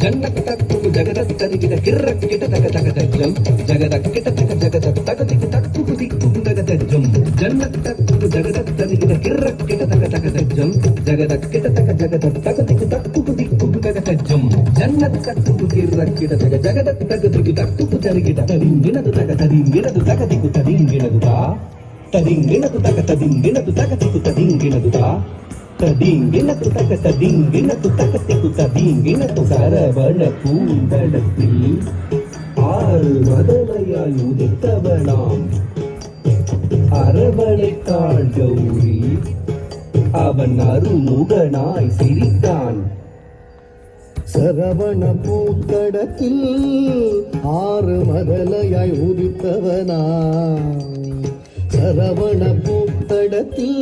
ஜன்னக்கு ஜகதத்தரிகிட கிரக்கிட தக தக தஜ்ஜம் ஜகதக்கிட தக ஜகத தகதிக்கு தக்கு புதிக்கு தக தஜ்ஜம் ஜன்னக்கு ஜகதத்தரிகிட கிரக்கிட தக தக தஜ்ஜம் ஜகதக்கிட தக ஜகத தகதிக்கு தக்கு புதிக்கு தக தஜ்ஜம் ஜன்னக்கு கிரக்கிட தக ஜகத தகதிக்கு தக்கு சரிகிட தரிங்கினது தக தரிங்கினது தகதிக்கு தரிங்கினதுதா தரிங்கினது தக தரிங்கினது தகதிக்கு தரிங்கினதுதா தடிங்கினத்து தக தடிங்கினத்து தகத்திக்கு தடிங்கினத்து சரவண பூந்தடத்தில் ஆறு மதலையாய் உதித்தவனாம் அரவணைக்காள் கௌரி அவன் அருமுகனாய் சிரித்தான். சரவண பூத்தடத்தில் ஆறு மதலையாய் உதித்தவனா சரவண பூத்தடத்தில்